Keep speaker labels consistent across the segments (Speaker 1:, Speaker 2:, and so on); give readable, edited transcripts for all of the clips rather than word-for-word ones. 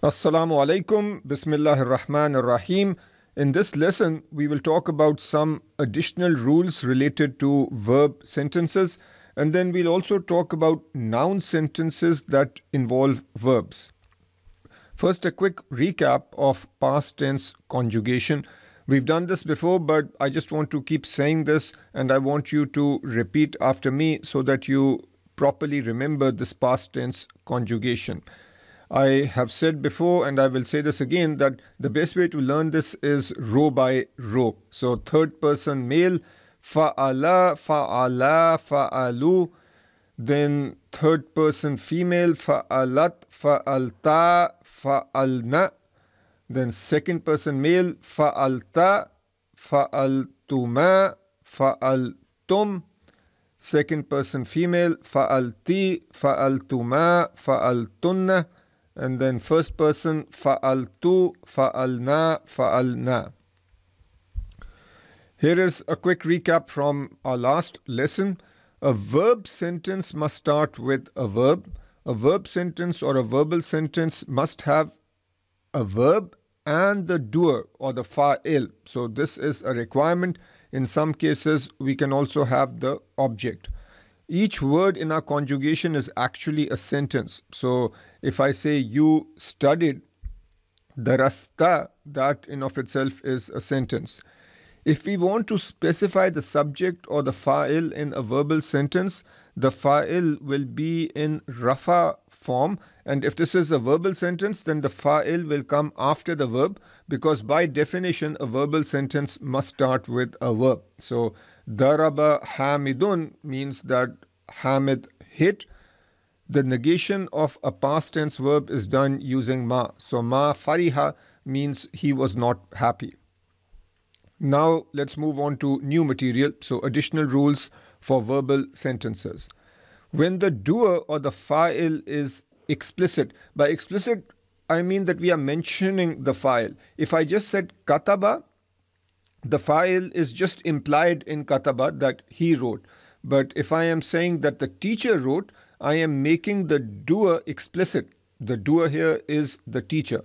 Speaker 1: Assalamu alaikum, Bismillahir Rahmanir Rahim. In this lesson, we will talk about some additional rules related to verb sentences, and then we'll also talk about noun sentences that involve verbs. First, a quick recap of past tense conjugation. We've done this before, but I just want to keep saying this, and I want you to repeat after me so that you properly remember this past tense conjugation. I have said before, and I will say this again, that the best way to learn this is row by row. So, third person male, fa'ala, fa'ala, fa'alu. Then, third person female, fa'alat, fa'alta, fa'alna. Then, second person male, fa'alta, fa'altuma, fa'altum. Second person female, fa'alti, fa'altuma, fa'altunna. And then first person, fa'altu, fa'alna, fa'alna. Here is a quick recap from our last lesson. A verb sentence must start with a verb. A verb sentence or a verbal sentence must have a verb and the doer or the fa'il. So this is a requirement. In some cases, we can also have the object. Each word in our conjugation is actually a sentence. So if I say you studied, darasta, that in of itself is a sentence. If we want to specify the subject or the fa'il in a verbal sentence, the fa'il will be in rafa form. And if this is a verbal sentence, then the fa'il will come after the verb, because by definition, a verbal sentence must start with a verb. So, daraba hamidun means that Hamid hit. The negation of a past tense verb is done using ma. So, ma fariha means he was not happy. Now, let's move on to new material. So, additional rules for verbal sentences. When the doer or the fa'il is explicit, by explicit, I mean that we are mentioning the fa'il. If I just said kataba, the fa'il is just implied in kataba that he wrote. But if I am saying that the teacher wrote, I am making the doer explicit. The doer here is the teacher.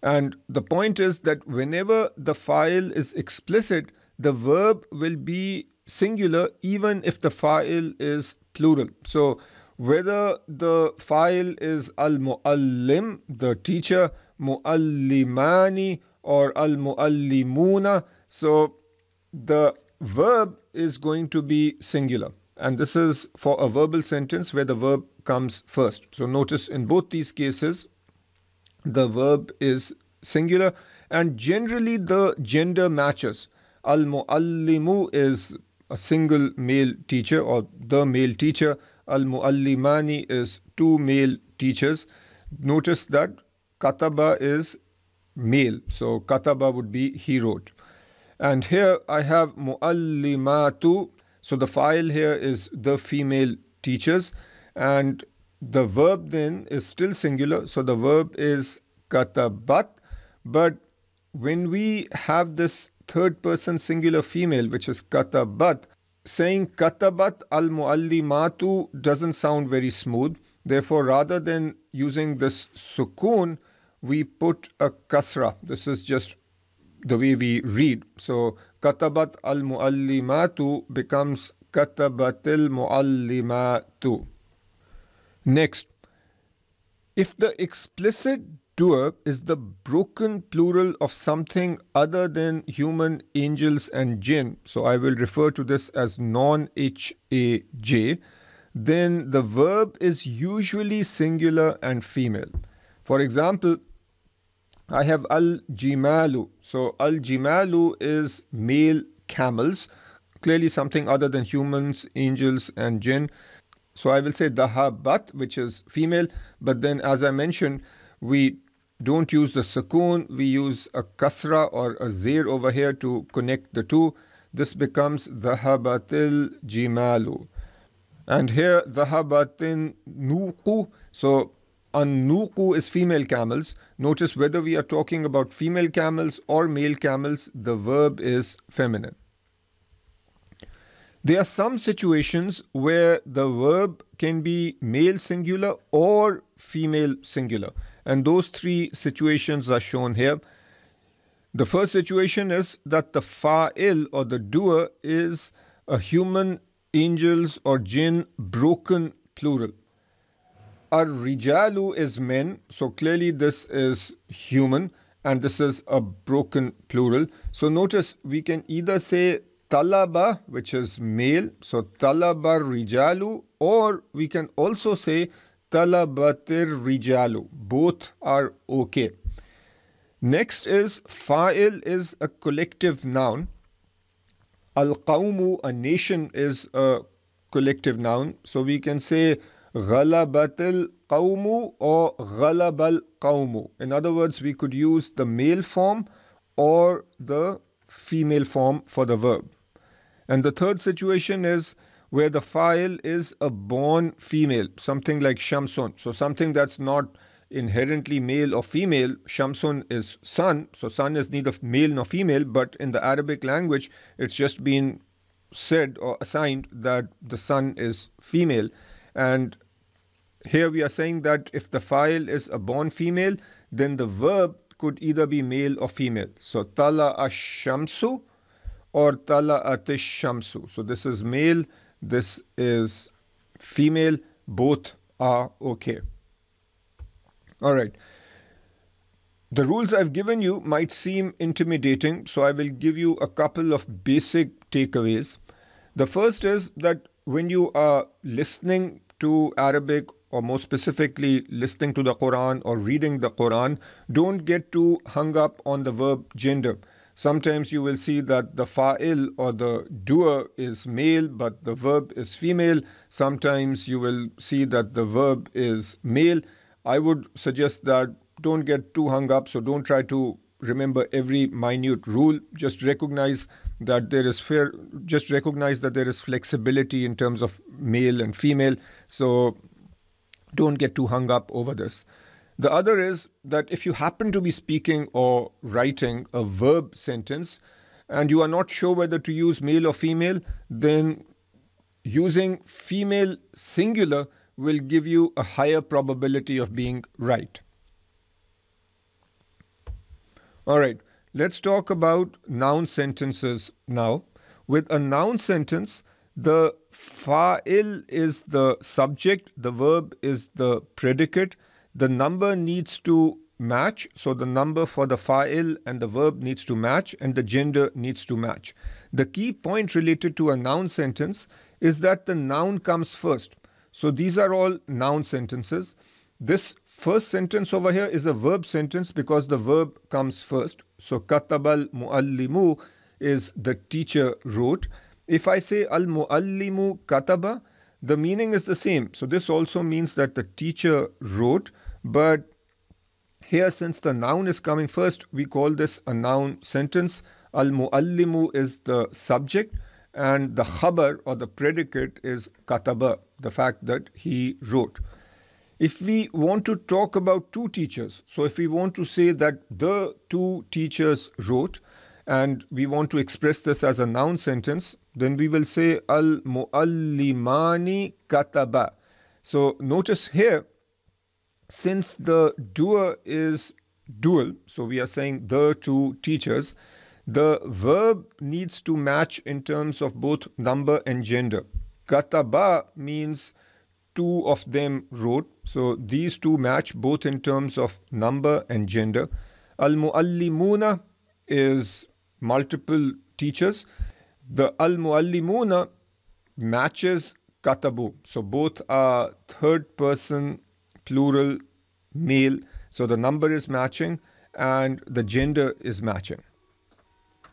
Speaker 1: And the point is that whenever the fa'il is explicit, the verb will be singular even if the fa'il is plural. So whether the fa'il is al-mu'allim, the teacher, mu'allimani, or al-mu'allimuna, so the verb is going to be singular. And this is for a verbal sentence where the verb comes first. So notice in both these cases, the verb is singular, and generally the gender matches. Al-muallimu is a single male teacher or the male teacher. Al-muallimani is two male teachers. Notice that kataba is male. So kataba would be he wrote. And here I have muallimatu. So the fa'il here is the female teachers, and the verb then is still singular. So the verb is katabat. But when we have this third person singular female, which is katabat, saying katabat al-muallimatu doesn't sound very smooth. Therefore, rather than using this sukoon, we put a kasra. This is just the way we read. So, katabat al-muallimatu becomes katabatil muallimatu. Next, if the explicit doer is the broken plural of something other than human, angels, and jinn, so I will refer to this as non-Haj, then the verb is usually singular and female. For example, I have al-jimalu. So al-jimalu is male camels, clearly something other than humans, angels, and jinn. So I will say dahabat, which is female, but then as I mentioned, we don't use the sukoon, we use a kasra or a zair over here to connect the two. This becomes dahabatil jimalu. And here dahabatin nuqu. So an-nuqu is female camels. Notice whether we are talking about female camels or male camels, the verb is feminine. There are some situations where the verb can be male singular or female singular. And those three situations are shown here. The first situation is that the fa'il or the doer is a human, angels, or jinn, broken plural. Ar-rijalu is men, so clearly this is human and this is a broken plural. So notice we can either say talaba, which is male, so talaba rijalu, or we can also say talabatir rijalu. Both are okay. Next is fa'il is a collective noun. Al-qawmu, a nation, is a collective noun. So we can say ghalabatil qawmu or ghalabal qawmu. In other words, we could use the male form or the female form for the verb. And the third situation is where the fa'il is a born female, something like Shamsun. So something that's not inherently male or female. Shamsun is sun, so sun is neither male nor female, but in the Arabic language, it's just been said or assigned that the sun is female. And here we are saying that if the fa'il is a born female, then the verb could either be male or female. So tala ash-shamsu or tala atish-shamsu. So this is male, this is female, both are okay. All right. The rules I've given you might seem intimidating, so I will give you a couple of basic takeaways. The first is that when you are listening to Arabic, or more specifically listening to the Quran or reading the Quran, don't get too hung up on the verb gender. Sometimes you will see that the fa'il or the doer is male, but the verb is female. Sometimes you will see that the verb is male. I would suggest that don't get too hung up, so don't try to remember every minute rule. Just recognize that there is flexibility in terms of male and female. So don't get too hung up over this. The other is that if you happen to be speaking or writing a verb sentence and you are not sure whether to use male or female, then using female singular will give you a higher probability of being right. All right, let's talk about noun sentences now. With a noun sentence, the fa'il is the subject, the verb is the predicate, the number needs to match. So the number for the fa'il and the verb needs to match, and the gender needs to match. The key point related to a noun sentence is that the noun comes first. So these are all noun sentences. This first sentence over here is a verb sentence because the verb comes first. So katabal muallimu is the teacher wrote. If I say al muallimu kataba, the meaning is the same. So this also means that the teacher wrote, but here since the noun is coming first, we call this a noun sentence. Al muallimu is the subject and the khabar or the predicate is kataba, the fact that he wrote. If we want to talk about two teachers, so if we want to say that the two teachers wrote and we want to express this as a noun sentence, then we will say al muallimani kataba. So notice here, since the doer is dual, so we are saying the two teachers, the verb needs to match in terms of both number and gender. Kataba means two of them wrote, so these two match both in terms of number and gender. Al-muallimuna is multiple teachers. The al-muallimuna matches katabu, so both are third person plural male, so the number is matching and the gender is matching.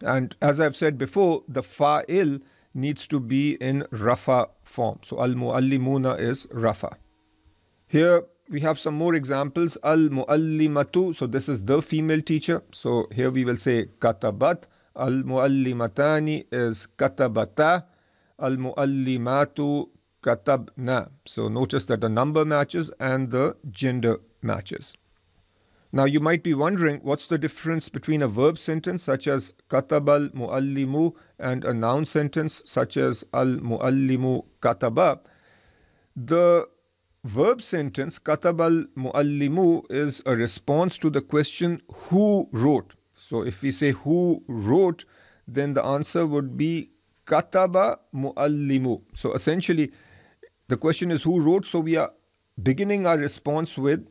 Speaker 1: And as I've said before, the fa'il needs to be in rafa form. So al-muallimuna is rafa. Here we have some more examples. Al-muallimatu, so this is the female teacher. So here we will say katabat. Al-muallimatani is katabata. Al-muallimatu katabna. So notice that the number matches and the gender matches. Now you might be wondering what's the difference between a verb sentence such as katabal muallimu and a noun sentence such as al muallimu kataba. The verb sentence katabal muallimu is a response to the question who wrote. So if we say who wrote, then the answer would be kataba muallimu. So essentially, the question is who wrote, so we are beginning our response with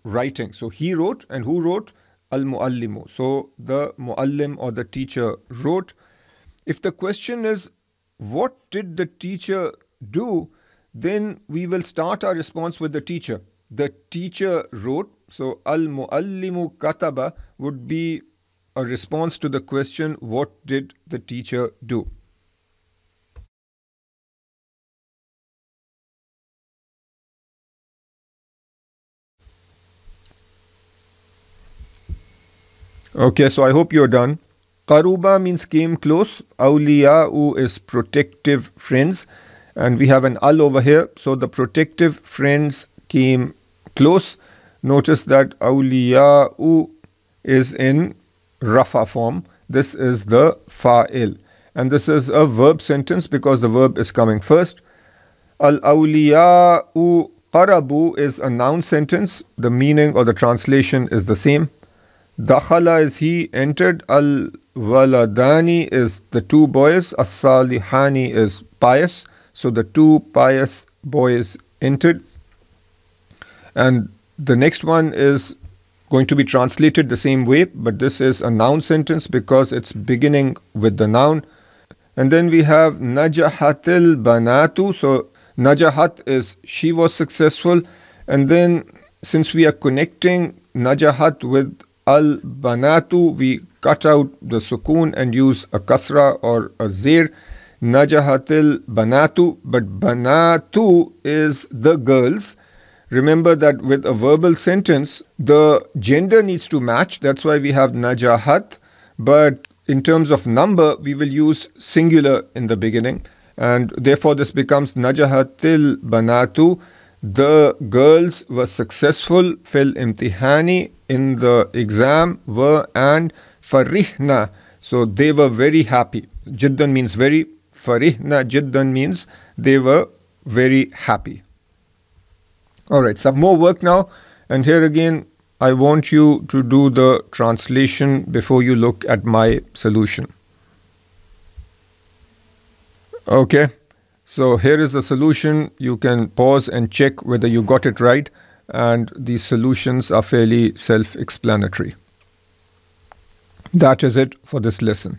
Speaker 1: writing. So he wrote, and who wrote? Al muallimu. So the muallim or the teacher wrote. If the question is what did the teacher do, then we will start our response with the teacher. The teacher wrote. So al muallimu kataba would be a response to the question what did the teacher do. Okay, so I hope you're done. Qaruba means came close. Awliya'u is protective friends. And we have an al over here. So the protective friends came close. Notice that awliya'u is in rafa form. This is the fa'il. And this is a verb sentence because the verb is coming first. Al-awliya'u qarabu is a noun sentence. The meaning or the translation is the same. Dakhala is he entered. Al-waladani is the two boys. As-salihani is pious. So the two pious boys entered. And the next one is going to be translated the same way, but this is a noun sentence because it's beginning with the noun. And then we have najahatil banatu. So najahat is she was successful. And then since we are connecting najahat with al banatu, we cut out the sukun and use a kasra or a zir. Najahatil banatu, but banatu is the girls. Remember that with a verbal sentence, the gender needs to match. That's why we have najahat. But in terms of number, we will use singular in the beginning. And therefore, this becomes najahatil banatu. The girls were successful fil imtihani in the exam were and farihna. So they were very happy. Jiddan means very. Farihna jiddan means they were very happy. All right, some more work now. And here again, I want you to do the translation before you look at my solution. Okay, so here is the solution. You can pause and check whether you got it right. And these solutions are fairly self-explanatory. That is it for this lesson.